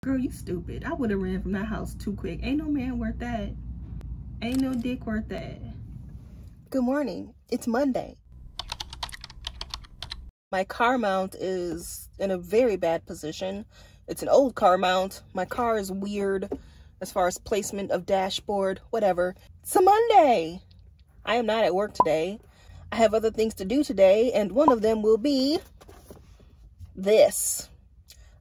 Girl, you stupid. I would have ran from that house too quick. Ain't no man worth that. Ain't no dick worth that. Good morning. It's Monday. My car mount is in a very bad position. It's an old car mount. My car is weird as far as placement of dashboard, whatever. It's a Monday. I am not at work today. I have other things to do today, and one of them will be this.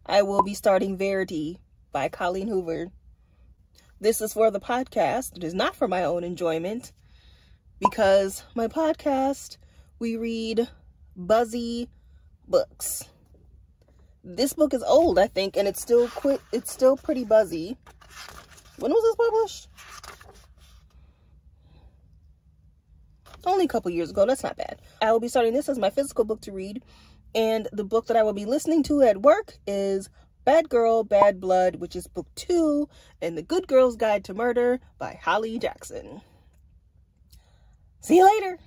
I will be starting Verity by Colleen Hoover. This is for the podcast. It is not for my own enjoyment, because my podcast, we read buzzy books. This book is old, I think, and it's still pretty buzzy. When was this published? Only a couple years ago. That's not bad. I will be starting this as my physical book to read, and the book that I will be listening to at work is Bad Girl, Bad Blood, which is book 2 in The Good Girl's Guide to Murder by Holly Jackson. See you later.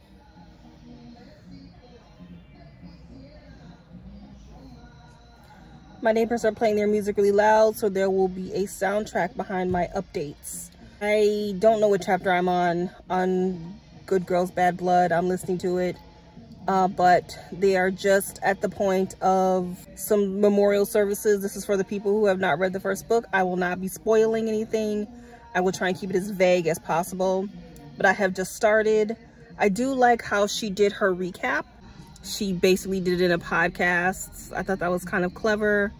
My neighbors are playing their music really loud, so there will be a soundtrack behind my updates. I don't know what chapter I'm on Good Girls, Bad Blood. I'm listening to it, but they are just at the point of some memorial services. This is for the people who have not read the first book. I will not be spoiling anything. I will try and keep it as vague as possible, but I have just started. I do like how she did her recap. She basically did it in a podcast. I thought that was kind of clever.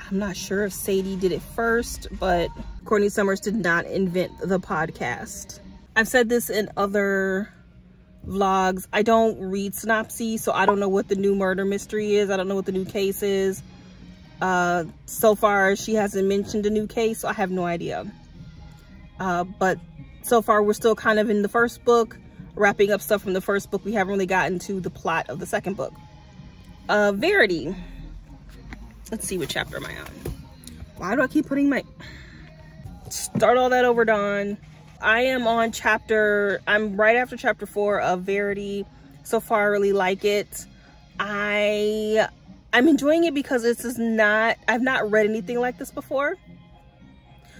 I'm not sure if Sadie did it first, but Courtney Summers did not invent the podcast. I've said this in other vlogs. I don't read synopses, so I don't know what the new murder mystery is. I don't know what the new case is. So far, she hasn't mentioned a new case, so I have no idea. But so far, we're still kind of in the first book, wrapping up stuff from the first book. We haven't really gotten to the plot of the second book. Verity. Let's see, what chapter am I on? Why do I keep putting my... Start all that over, Dawn. I am on I'm right after chapter 4 of Verity. So far, I really like it. I'm enjoying it because I've not read anything like this before.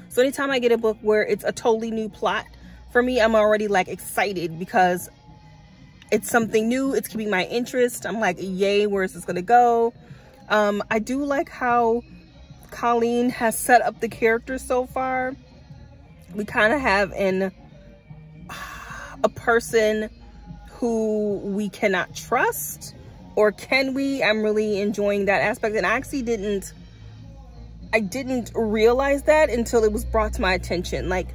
So anytime I get a book where it's a totally new plot, for me, I'm already like excited because it's something new. It's keeping my interest. I'm like, yay, where is this gonna go? I do like how Colleen has set up the characters so far. We kind of have a person who we cannot trust, or can we? I'm really enjoying that aspect, and I actually didn't realize that until it was brought to my attention. Like,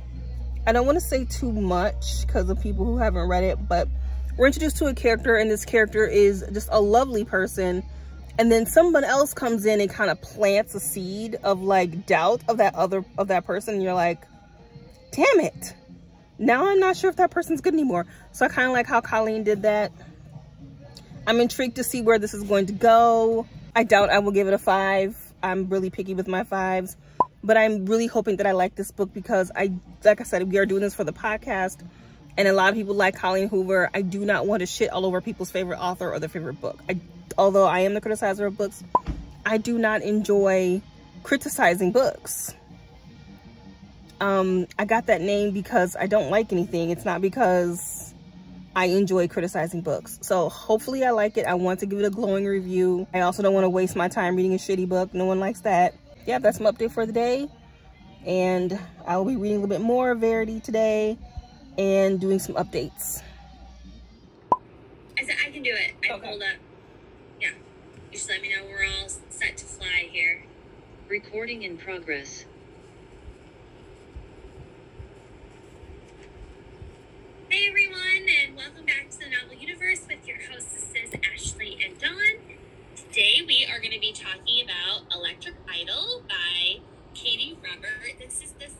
I don't want to say too much because of people who haven't read it, but we're introduced to a character, and this character is just a lovely person, and then someone else comes in and kind of plants a seed of like doubt of that person, and you're like, damn it, now I'm not sure if that person's good anymore. So I kind of like how Colleen did that. I'm intrigued to see where this is going to go. I doubt I will give it a 5. I'm really picky with my 5s. But I'm really hoping that I like this book because like I said, we are doing this for the podcast, and a lot of people like Colleen Hoover. I do not want to shit all over people's favorite author or their favorite book. Although I am the criticizer of books, I do not enjoy criticizing books. I got that name because I don't like anything. It's not because I enjoy criticizing books. So hopefully I like it. I want to give it a glowing review. I also don't want to waste my time reading a shitty book. No one likes that. Yeah, that's my update for the day, and I will be reading a little bit more of Verity today and doing some updates. I said I can do it. I pulled up. Yeah, just let me know we're all set to fly here. Recording in progress. Hey everyone, and welcome back to the Novel Universe with your hostesses Ashley and Dawn. Today we are going to be talking about Electric Idol by Katie Robert. This is this.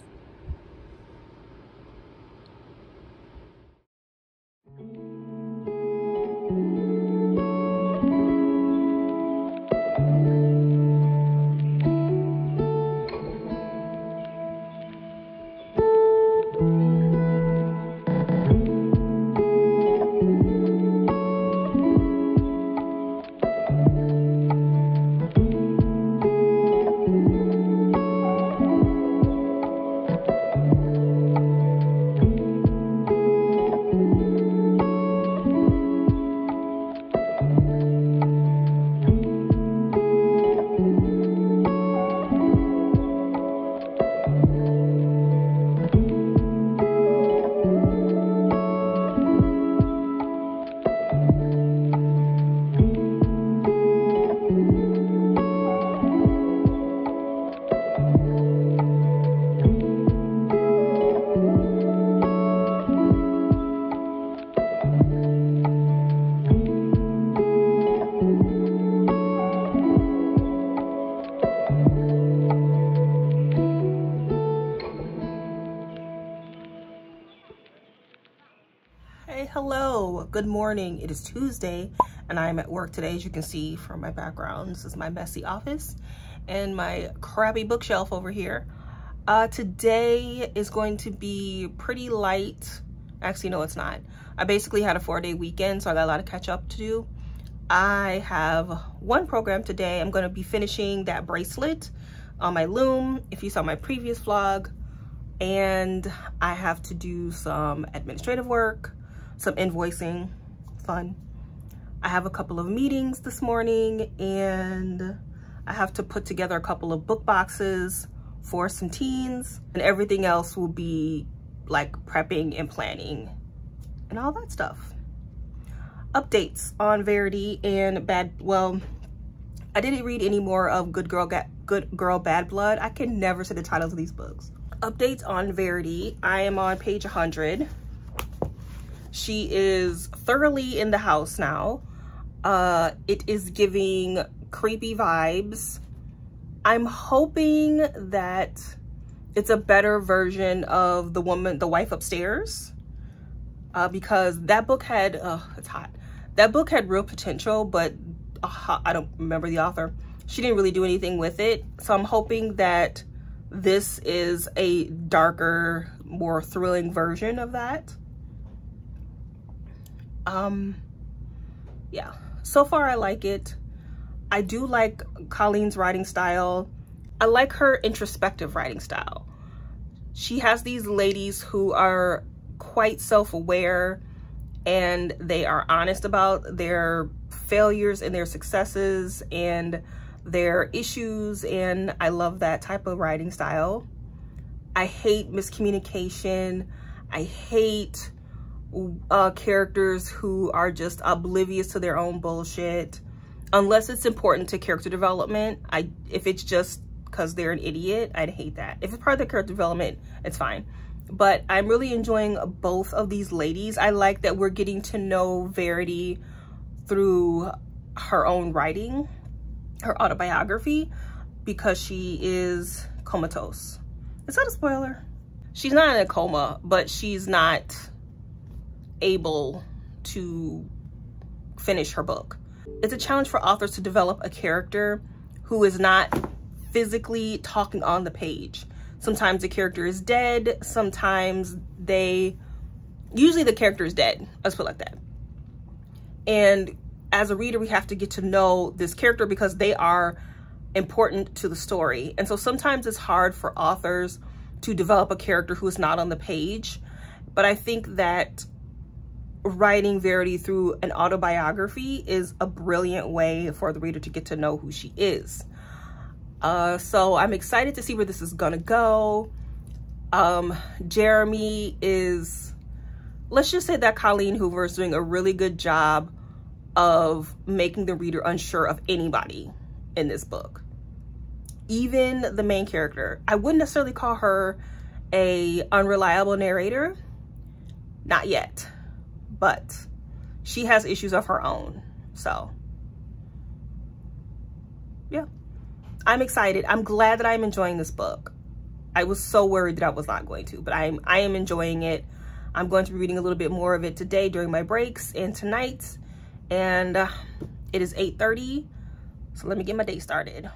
hello, good morning. It is Tuesday and I'm at work today, as you can see from my background. This is my messy office and my crappy bookshelf over here. Today is going to be pretty light. Actually, no, it's not. I basically had a 4-day weekend, so I got a lot of catch up to do. I have one program today. I'm going to be finishing that bracelet on my loom, if you saw my previous vlog. And I have to do some administrative work, some invoicing, fun. I have a couple of meetings this morning and I have to put together a couple of book boxes for some teens, and everything else will be like prepping and planning and all that stuff. Updates on Verity and well, I didn't read any more of Good Girl Bad Blood. I can never say the titles of these books. Updates on Verity. I am on page 100. She is thoroughly in the house now. It is giving creepy vibes. I'm hoping that it's a better version of the wife upstairs, because that book had, it's hot. That book had real potential, but I don't remember the author. She didn't really do anything with it. So I'm hoping that this is a darker, more thrilling version of that. Yeah, so far I like it. I do like Colleen's writing style. I like her introspective writing style. She has these ladies who are quite self-aware and they are honest about their failures and their successes and their issues, and I love that type of writing style. I hate miscommunication. I hate characters who are just oblivious to their own bullshit, unless it's important to character development. If it's just because they're an idiot, I'd hate that. If it's part of the character development, it's fine. But I'm really enjoying both of these ladies. I like that we're getting to know Verity through her own writing, her autobiography, because she is comatose. Is that a spoiler? She's not in a coma, but she's not able to finish her book. It's a challenge for authors to develop a character who is not physically talking on the page. Sometimes the character is dead, sometimes usually the character is dead, let's put it like that. And as a reader, we have to get to know this character because they are important to the story. And so sometimes it's hard for authors to develop a character who is not on the page. But I think that writing Verity through an autobiography is a brilliant way for the reader to get to know who she is. So I'm excited to see where this is gonna go. Jeremy is, let's just say that Colleen Hoover is doing a really good job of making the reader unsure of anybody in this book. Even the main character. I wouldn't necessarily call her a unreliable narrator, not yet, but she has issues of her own. So yeah, I'm excited. I'm glad that I'm enjoying this book. I was so worried that I was not going to, but I am enjoying it. I'm going to be reading a little bit more of it today during my breaks and tonight. And it is 8:30, so let me get my day started.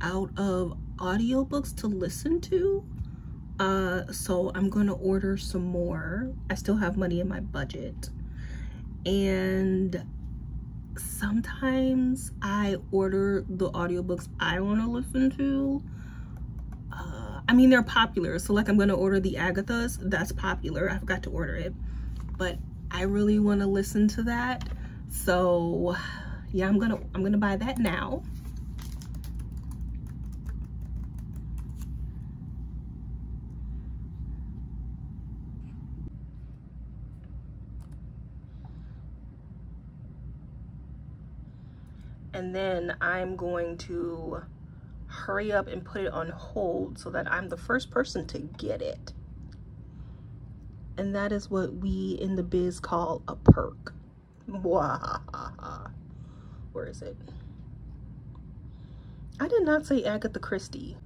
Out of audiobooks to listen to, so I'm gonna order some more. I still have money in my budget, and sometimes I order the audiobooks I want to listen to. I mean, they're popular, so like I'm gonna order the Agathas. That's popular. I forgot to order it, but I really want to listen to that. So yeah, I'm gonna buy that now. And then I'm going to hurry up and put it on hold so that I'm the first person to get it. And that is what we in the biz call a perk. Where is it? I did not say Agatha Christie.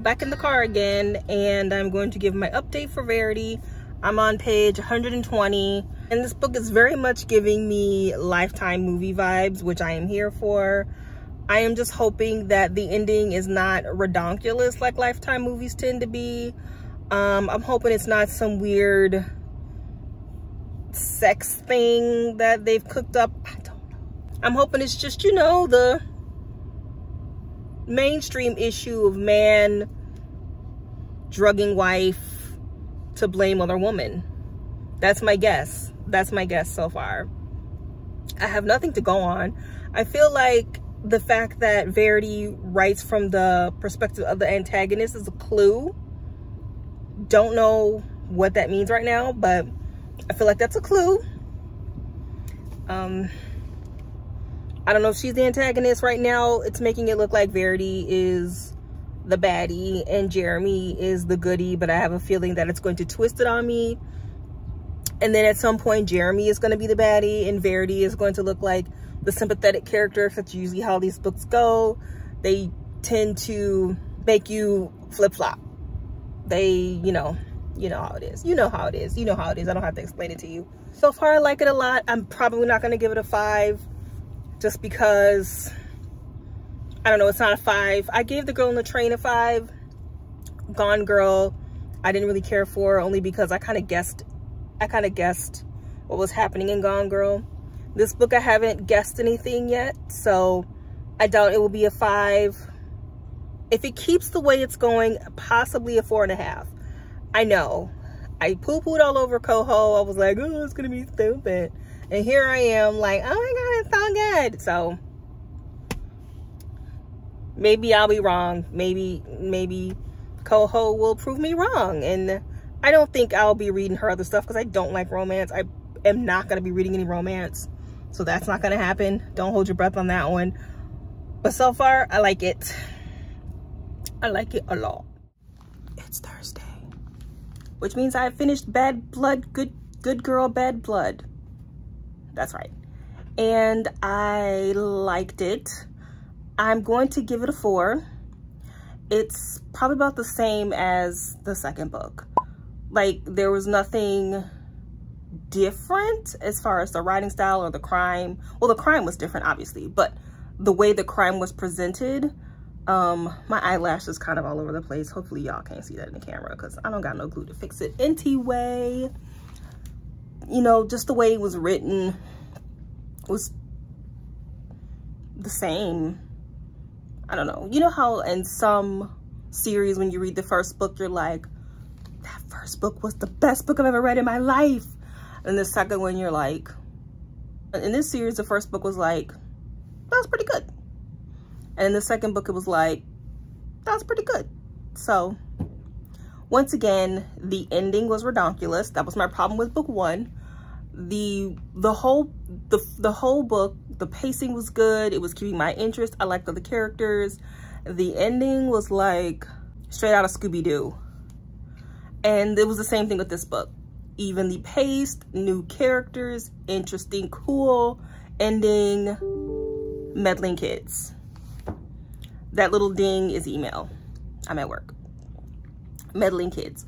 Back in the car again, and I'm going to give my update for Verity. I'm on page 120, and this book is very much giving me Lifetime movie vibes, which I am here for. I am just hoping that the ending is not redonkulous like Lifetime movies tend to be. I'm hoping it's not some weird sex thing that they've cooked up. I don't know. I'm hoping it's just, you know, the mainstream issue of man drugging wife to blame other woman. That's my guess. That's my guess so far. I have nothing to go on. I feel like the fact that Verity writes from the perspective of the antagonist is a clue. Don't know what that means right now, but I feel like that's a clue. I don't know if she's the antagonist right now. It's making it look like Verity is the baddie and Jeremy is the goodie, but I have a feeling that it's going to twist it on me. And then at some point, Jeremy is going to be the baddie and Verity is going to look like the sympathetic character. That's usually how these books go. They tend to make you flip-flop. They, you know how it is. You know how it is. You know how it is. I don't have to explain it to you. So far, I like it a lot. I'm probably not going to give it a 5 just because, I don't know, it's not a 5. I gave The Girl on the Train a 5. Gone Girl, I didn't really care for, only because I kind of guessed what was happening in Gone Girl. This book, I haven't guessed anything yet, so I doubt it will be a 5. If it keeps the way it's going, possibly a 4.5. I know. I poo-pooed all over Coho. I was like, oh, it's going to be stupid. And here I am like, oh my God, it's so good. So maybe I'll be wrong. Maybe Coho will prove me wrong. And I don't think I'll be reading her other stuff because I don't like romance. I am not going to be reading any romance. So that's not going to happen. Don't hold your breath on that one. But so far, I like it. I like it a lot. It's Thursday, which means I finished Bad Blood, Good Girl, Bad Blood. That's right. And I liked it. I'm going to give it a 4. It's probably about the same as the second book. Like, there was nothing different as far as the writing style or the crime. Well, the crime was different, obviously, but the way the crime was presented, my eyelash is kind of all over the place. Hopefully y'all can't see that in the camera because I don't got no glue to fix it anyway. You know, just the way it was written was the same. I don't know. You know how in some series when you read the first book, you're like, that first book was the best book I've ever read in my life. And the second one, you're like, in this series, the first book was like, that was pretty good. And in the second book, it was like, that was pretty good. So once again, the ending was redonkulous. That was my problem with book 1. The whole book, the pacing was good. It was keeping my interest. I liked the characters. The ending was like straight out of Scooby-Doo. And it was the same thing with this book. Evenly paced, new characters, interesting, cool ending, meddling kids. That little ding is email. I'm at work. Meddling kids.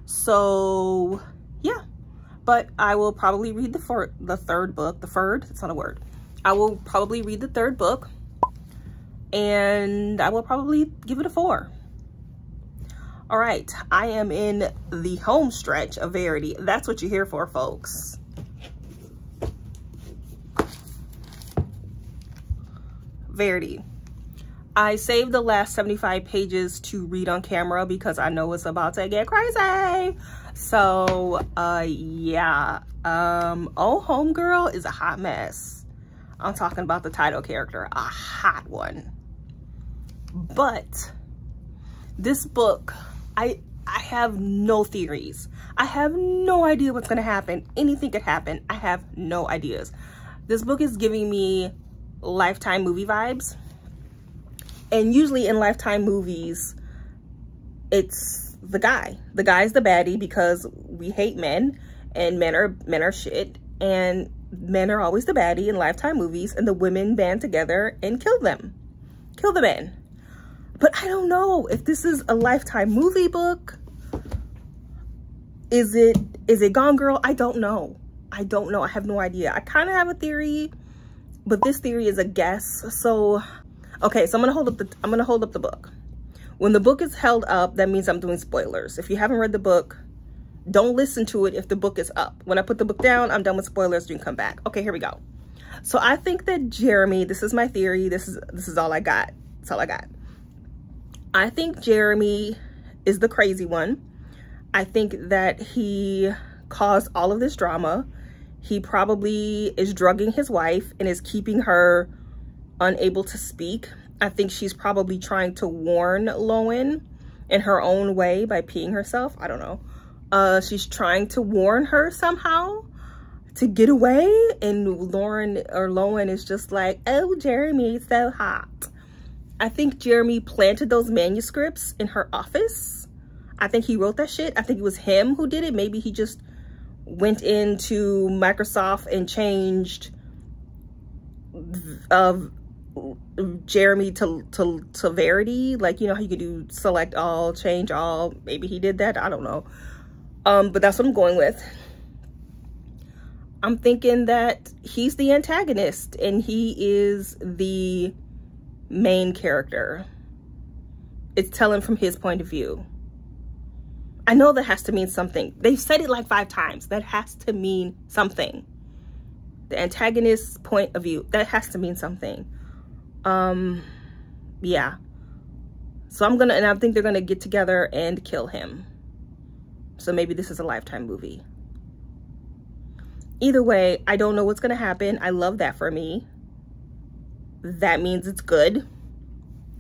So yeah, but I will probably read the third book. The third, it's not a word. I will probably read the third book and I will probably give it a 4. All right, I am in the home stretch of Verity. That's what you're here for, folks. Verity. I saved the last 75 pages to read on camera because I know it's about to get crazy. So, yeah. Oh, Homegirl is a hot mess. I'm talking about the title character, a hot one. But this book, I have no theories. I have no idea what's going to happen. Anything could happen. I have no ideas. This book is giving me Lifetime movie vibes. And usually in Lifetime movies, it's the guy. The guy's the baddie because we hate men and men are shit. And men are always the baddie in Lifetime movies and the women band together and kill them. Kill the men. But I don't know if this is a Lifetime movie book. Is it Gone Girl? I don't know. I don't know. I have no idea. I kind of have a theory, but this theory is a guess. So Okay, so I'm gonna hold up the book. When the book is held up, that means I'm doing spoilers. If you haven't read the book, don't listen to it if the book is up. When I put the book down, I'm done with spoilers. You can come back. Okay, here we go. So I think that Jeremy, this is my theory. This is all I got. That's all I got. I think Jeremy is the crazy one. I think that he caused all of this drama. He probably is drugging his wife and is keeping her unable to speak. I think she's probably trying to warn Lowen in her own way by peeing herself. I don't know. She's trying to warn her somehow to get away, and Lowen is just like, oh, Jeremy, it's so hot. I think Jeremy planted those manuscripts in her office. I think he wrote that shit. I think it was him who did it. Maybe he just went into Microsoft and changed Jeremy to Verity. Like, you know how you could do select all, change all. Maybe he did that. I don't know. But that's what I'm going with. I'm thinking that he's the antagonist and he is the main character. It's telling from his point of view. I know that has to mean something. They've said it like 5 times. That has to mean something. The antagonist's point of view. That has to mean something. Yeah. So I think they're gonna get together and kill him. So maybe this is a Lifetime movie. Either way, I don't know what's gonna happen. I love that for me. That means it's good.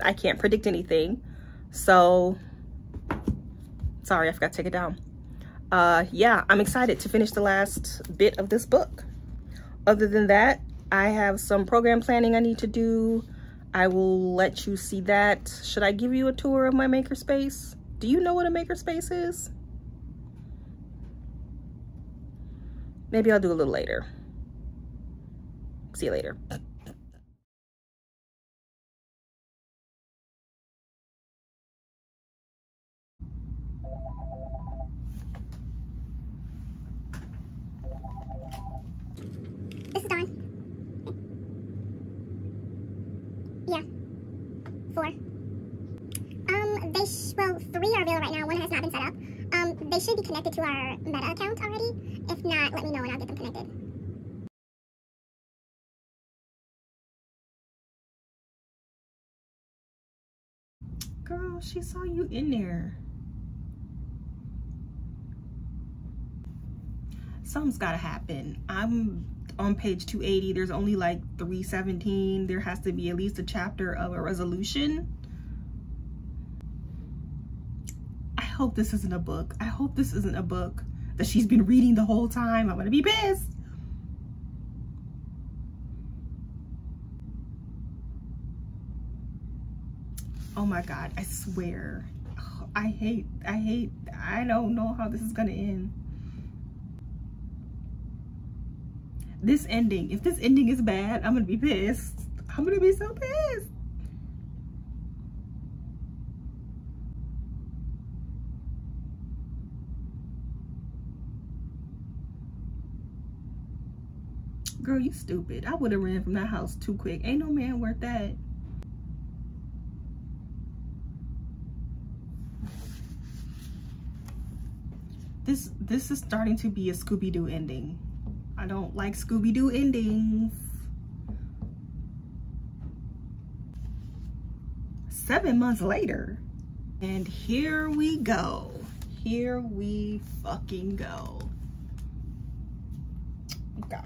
I can't predict anything. So, sorry, I forgot to take it down. Yeah, I'm excited to finish the last bit of this book. Other than that, I have some program planning I need to do. I will let you see that. Should I give you a tour of my makerspace? Do you know what a makerspace is? Maybe I'll do a little later. See you later. This is Dawn. Yeah. 4. Well, 3 are available right now. 1 has not been set up. They should be connected to our Meta account already. If not, let me know and I'll get them connected. Girl, she saw you in there. Something's gotta happen. I'm on page 280. There's only like 317. There has to be at least a chapter of a resolution. I hope this isn't a book. I hope this isn't a book that she's been reading the whole time. I'm gonna be pissed. Oh my God, I swear. Oh, I don't know how this is gonna end. This ending, if this ending is bad, I'm gonna be pissed. I'm gonna be so pissed. Girl, you stupid. I would have ran from that house too quick. Ain't no man worth that. This is starting to be a Scooby-Doo ending. I don't like Scooby-Doo endings. 7 months later. And here we go. Here we fucking go. Okay.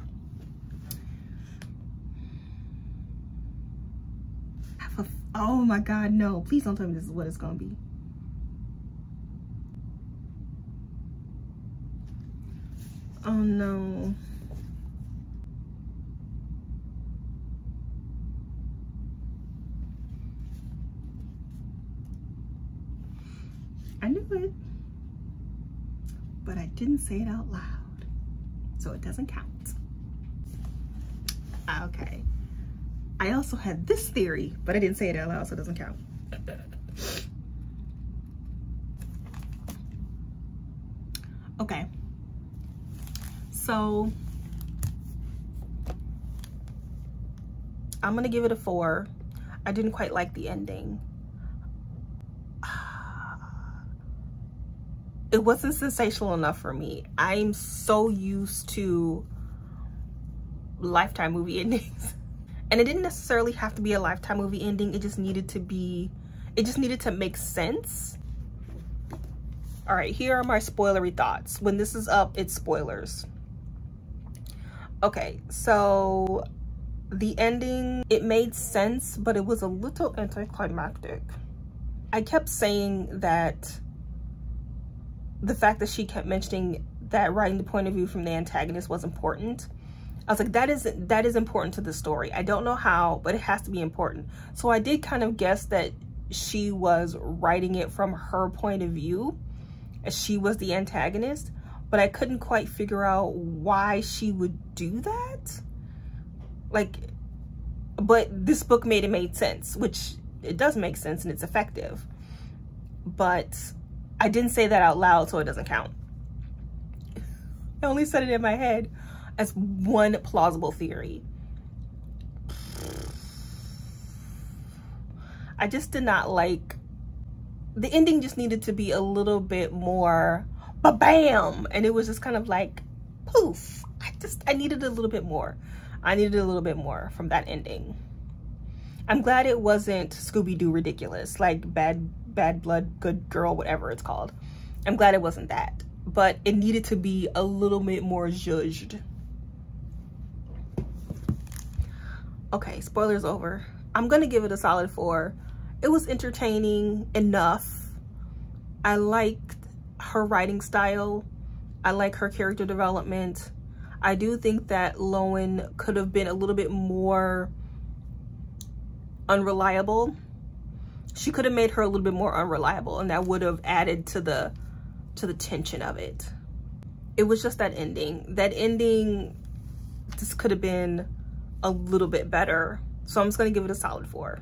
Oh my God, no. Please don't tell me this is what it's gonna be. Oh no. I knew it, but I didn't say it out loud, so it doesn't count. Okay. I also had this theory, but I didn't say it out loud, so it doesn't count. Okay. So I'm gonna give it a 4. I didn't quite like the ending. It wasn't sensational enough for me. I'm so used to Lifetime movie endings. And it didn't necessarily have to be a Lifetime movie ending. It just needed to make sense. All right, here are my spoilery thoughts. When this is up, it's spoilers. Okay, so the ending, it made sense, but it was a little anticlimactic. I kept saying that the fact that she kept mentioning that writing the point of view from the antagonist was important. I was like, that is important to the story. I don't know how, but it has to be important. So I did kind of guess that she was writing it from her point of view, as she was the antagonist, but I couldn't quite figure out why she would do that. Like, but this book made sense, which it does make sense and it's effective. But I didn't say that out loud, so it doesn't count. I only said it in my head as one plausible theory. I just did not like, the ending just needed to be a little bit more ba-bam, and it was just kind of like poof. I needed a little bit more. I needed a little bit more from that ending. I'm glad it wasn't Scooby-Doo ridiculous, like Bad Blood, Good Girl, whatever it's called. I'm glad it wasn't that, but it needed to be a little bit more zhuzhed. Okay, spoilers over. I'm gonna give it a solid 4. It was entertaining enough. I liked her writing style. I like her character development. I do think that Lowen could have been a little bit more unreliable. She could have made her a little bit more unreliable, and that would have added to the tension of it. It was just that ending. That ending just could have been a little bit better. So I'm just gonna give it a solid 4.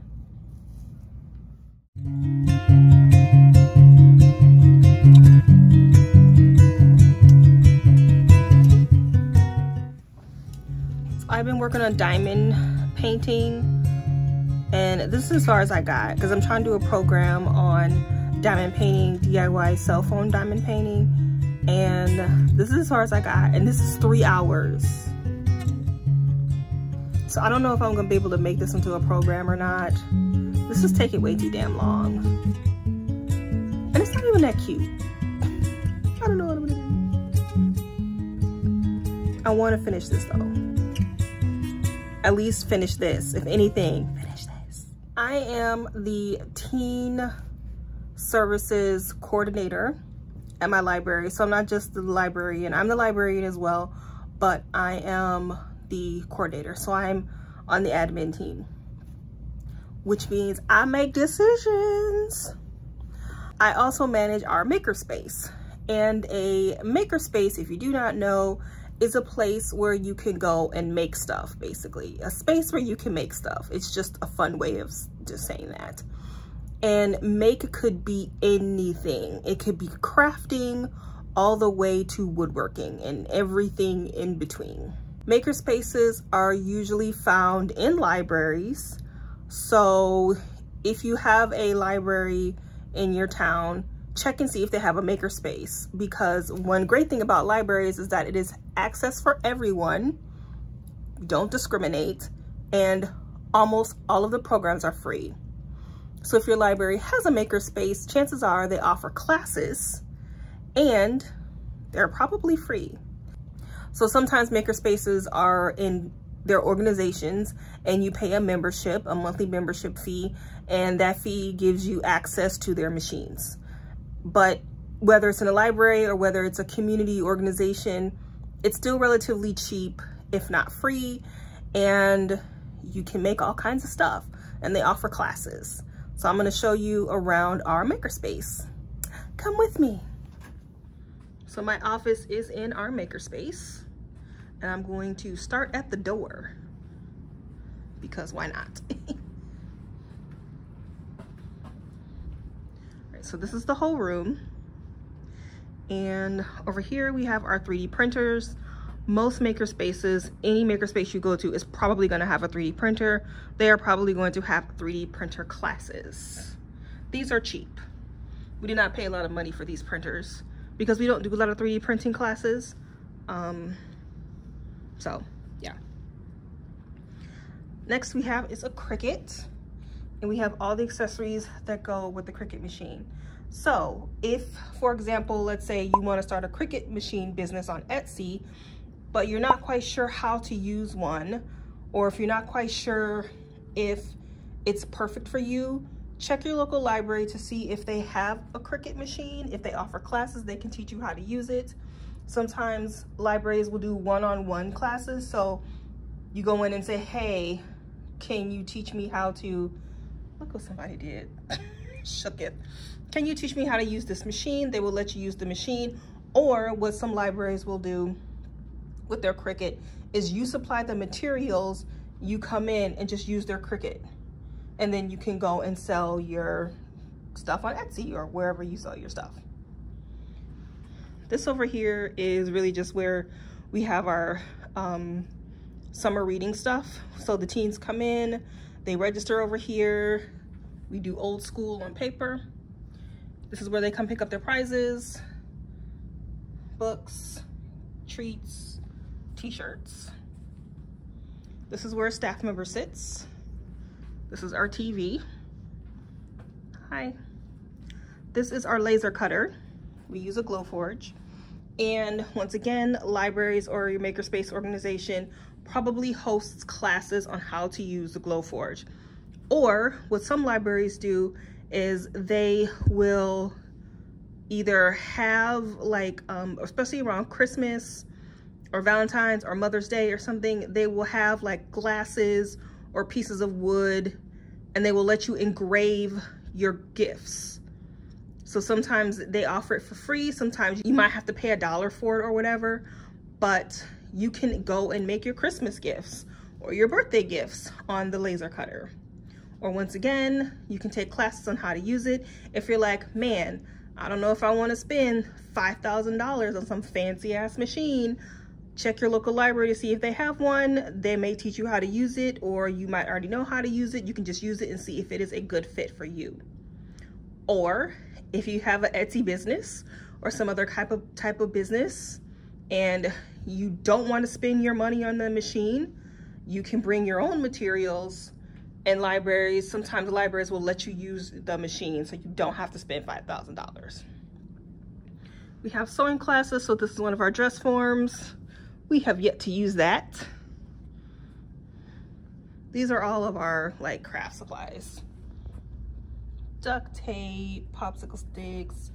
I've been working on diamond painting, and this is as far as I got, because I'm trying to do a program on diamond painting, DIY cell phone diamond painting, and this is as far as I got, and this is 3 hours. So I don't know if I'm gonna be able to make this into a program or not. This is taking way too damn long. And it's not even that cute. I don't know what I'm gonna do. I wanna finish this though. At least finish this, if anything, finish this. I am the teen services coordinator at my library. So I'm not just the librarian, I'm the librarian as well, but I am the coordinator. So I'm on the admin team, which means I make decisions. I also manage our makerspace. And a makerspace, if you do not know, is a place where you can go and make stuff, basically. A space where you can make stuff. It's just a fun way of just saying that. And make could be anything. It could be crafting all the way to woodworking and everything in between. Makerspaces are usually found in libraries. So if you have a library in your town, check and see if they have a makerspace, because one great thing about libraries is that it is access for everyone. Don't discriminate, and almost all of the programs are free. So if your library has a makerspace, chances are they offer classes and they're probably free. So sometimes makerspaces are in their organizations and you pay a membership, a monthly membership fee, and that fee gives you access to their machines. But whether it's in a library or whether it's a community organization, it's still relatively cheap, if not free, and you can make all kinds of stuff, and they offer classes. So I'm gonna show you around our makerspace. Come with me. So my office is in our makerspace, and I'm going to start at the door, because why not? So this is the whole room, and over here we have our 3D printers, most makerspaces, any makerspace you go to is probably going to have a 3D printer. They are probably going to have 3D printer classes. These are cheap. We did not pay a lot of money for these printers because we don't do a lot of 3D printing classes. So yeah. Next we have is a Cricut, and we have all the accessories that go with the Cricut machine. So if, for example, let's say you want to start a Cricut machine business on Etsy, but you're not quite sure how to use one, or if you're not quite sure if it's perfect for you, check your local library to see if they have a Cricut machine. If they offer classes, they can teach you how to use it. Sometimes libraries will do one-on-one classes. So you go in and say, hey, can you teach me how to, look what somebody did, shook it. Can you teach me how to use this machine? They will let you use the machine. Or what some libraries will do with their Cricut is you supply the materials, you come in and just use their Cricut. And then you can go and sell your stuff on Etsy or wherever you sell your stuff. This over here is really just where we have our summer reading stuff. So the teens come in, they register over here. We do old school on paper. This is where they come pick up their prizes, books, treats, t-shirts. This is where a staff member sits. This is our TV. Hi. This is our laser cutter. We use a Glowforge. And once again, libraries or your makerspace organization probably hosts classes on how to use the Glowforge. Or what some libraries do is they will either have like, especially around Christmas or Valentine's or Mother's Day or something, they will have like glasses or pieces of wood, and they will let you engrave your gifts. So sometimes they offer it for free. Sometimes you might have to pay $1 for it or whatever, but you can go and make your Christmas gifts or your birthday gifts on the laser cutter. Or once again, you can take classes on how to use it. If you're like, man, I don't know if I want to spend $5,000 on some fancy ass machine, check your local library to see if they have one. They may teach you how to use it, or you might already know how to use it. You can just use it and see if it is a good fit for you. Or if you have an Etsy business or some other type of business and you don't want to spend your money on the machine, you can bring your own materials, and libraries, sometimes libraries will let you use the machine so you don't have to spend $5,000. We have sewing classes, so this is one of our dress forms. We have yet to use that. These are all of our like craft supplies. Duct tape, popsicle sticks,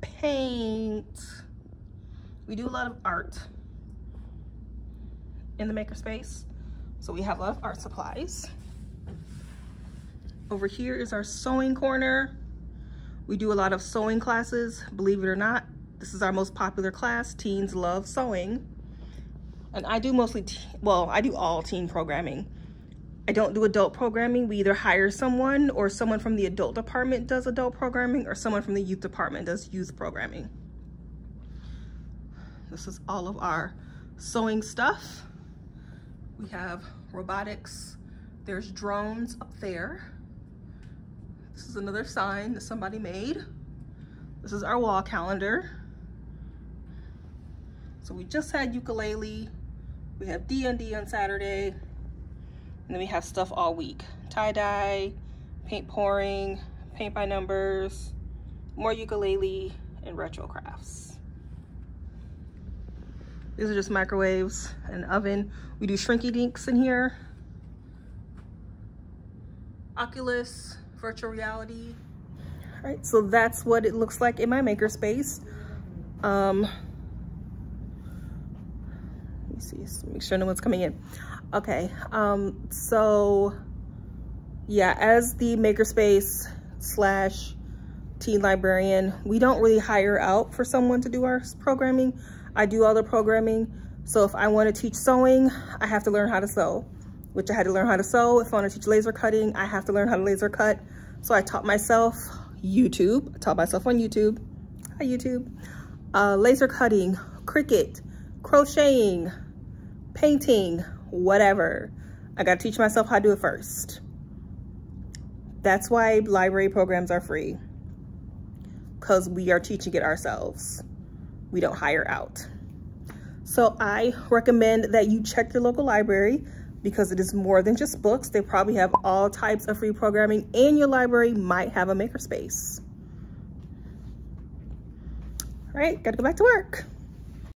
paint. We do a lot of art in the makerspace, so we have a lot of art supplies. Over here is our sewing corner. We do a lot of sewing classes, believe it or not. This is our most popular class. Teens love sewing. And I do mostly, I do all teen programming. I don't do adult programming. We either hire someone, or someone from the adult department does adult programming, or someone from the youth department does youth programming. This is all of our sewing stuff. We have robotics. There's drones up there. This is another sign that somebody made. This is our wall calendar. So we just had ukulele. We have D&D on Saturday. And then we have stuff all week. Tie-dye, paint pouring, paint by numbers, more ukulele, and retro crafts. These are just microwaves and an oven. We do shrinky dinks in here. Oculus, virtual reality. All right, so that's what it looks like in my makerspace. Let me see, make sure no one's coming in. Okay, so yeah, as the makerspace / teen librarian, we don't really hire out for someone to do our programming. I do all the programming. So if I want to teach sewing, I have to learn how to sew, which I had to learn how to sew. If I want to teach laser cutting, I have to learn how to laser cut. So I taught myself YouTube. I taught myself on YouTube. Hi, YouTube. Laser cutting, Cricut, crocheting, painting, whatever. I gotta teach myself how to do it first. That's why library programs are free, because we are teaching it ourselves. We don't hire out. So I recommend that you check your local library, because it is more than just books. They probably have all types of free programming, and your library might have a makerspace. All right, gotta go back to work.